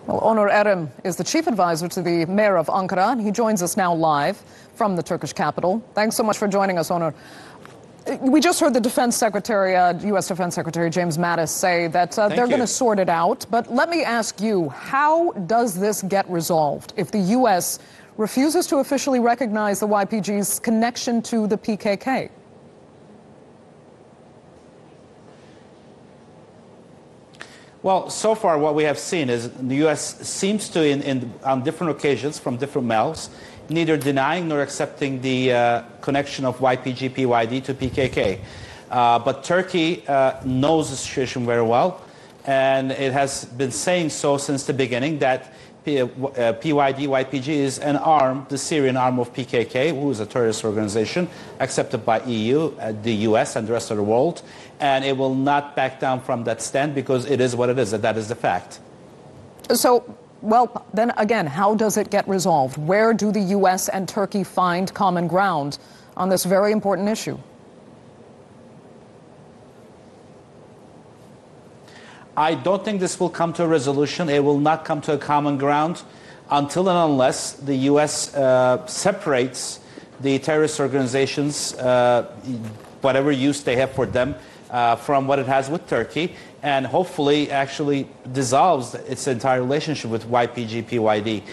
Well, Onur Erimin is the chief advisor to the mayor of Ankara, and he joins us now live from the Turkish capital. Thanks so much for joining us, Onur. We just heard the Defense Secretary, U.S. Defense Secretary James Mattis say that they're going to sort it out. But let me ask you, how does this get resolved if the U.S. refuses to officially recognize the YPG's connection to the PKK? Well, so far what we have seen is the U.S. seems to, on different occasions from different mouths, neither denying nor accepting the connection of YPG-PYD to PKK. But Turkey knows the situation very well, and it has been saying so since the beginning that PYD-YPG is an arm, the Syrian arm of PKK, who is a terrorist organization accepted by EU, the US, and the rest of the world. And it will not back down from that stand because it is what it is, and that is the fact. So, well, then again, how does it get resolved? Where do the US and Turkey find common ground on this very important issue? I don't think this will come to a resolution. It will not come to a common ground until and unless the U.S. Separates the terrorist organizations, whatever use they have for them, from what it has with Turkey, and hopefully actually dissolves its entire relationship with YPG-PYD.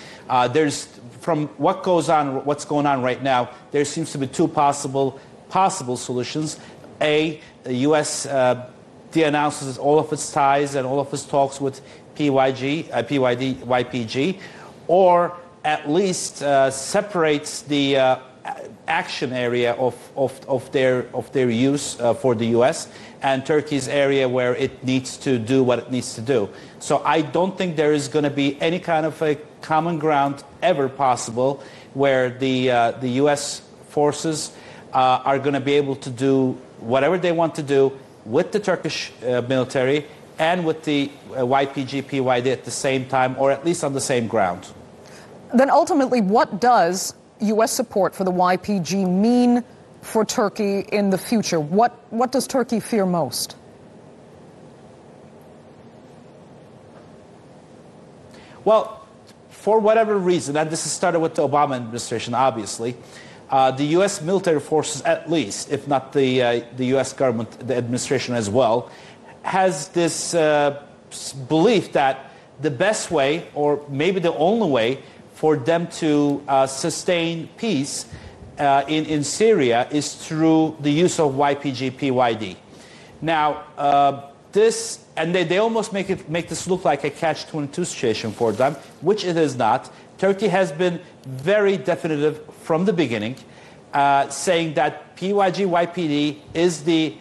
From what's going on right now, there seems to be two possible solutions. The U.S. de-announces all of its ties and all of its talks with YPG, or at least separates the action area of their use for the U.S. and Turkey's area where it needs to do what it needs to do. So I don't think there is going to be any kind of a common ground ever possible where the U.S. forces are going to be able to do whatever they want to do with the Turkish military and with the YPG-PYD at the same time, or at least on the same ground. Then ultimately, what does U.S. support for the YPG mean for Turkey in the future? What does Turkey fear most? Well, for whatever reason, and this has started with the Obama administration, obviously, the U.S. military forces, at least, if not the U.S. government, the administration as well, has this belief that the best way, or maybe the only way, for them to sustain peace in Syria is through the use of YPG-PYD. Now, they almost make this look like a catch-22 situation for them, which it is not. Turkey has been very definitive from the beginning, saying that PYG-YPD is the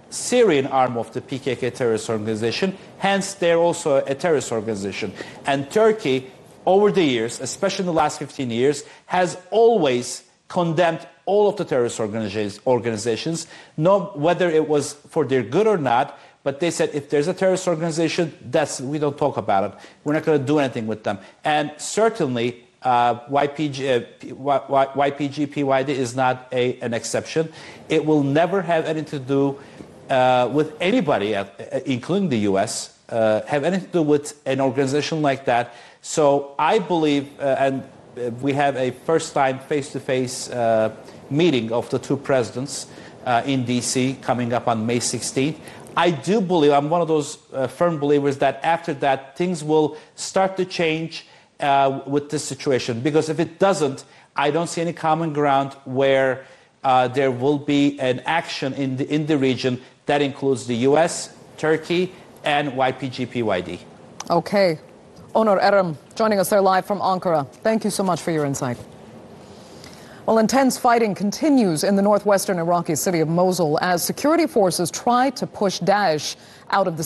Syrian arm of the PKK terrorist organization. Hence, they're also a terrorist organization. And Turkey, over the years, especially in the last 15 years, has always condemned all of the terrorist organizations, whether it was for their good or not. But they said, if there's a terrorist organization, we don't talk about it. We're not going to do anything with them. And certainly, YPG-PYD is not an exception. It will never have anything to do with anybody, including the U.S., have anything to do with an organization like that. So I believe, and we have a first-time face-to-face meeting of the two presidents in D.C. coming up on May 16th. I do believe, I'm one of those firm believers that after that, things will start to change with this situation. Because if it doesn't, I don't see any common ground where there will be an action in the region that includes the U.S., Turkey, and YPG-PYD. Okay. Onur Erimin joining us there live from Ankara. Thank you so much for your insight. Well, intense fighting continues in the northwestern Iraqi city of Mosul as security forces try to push Daesh out of the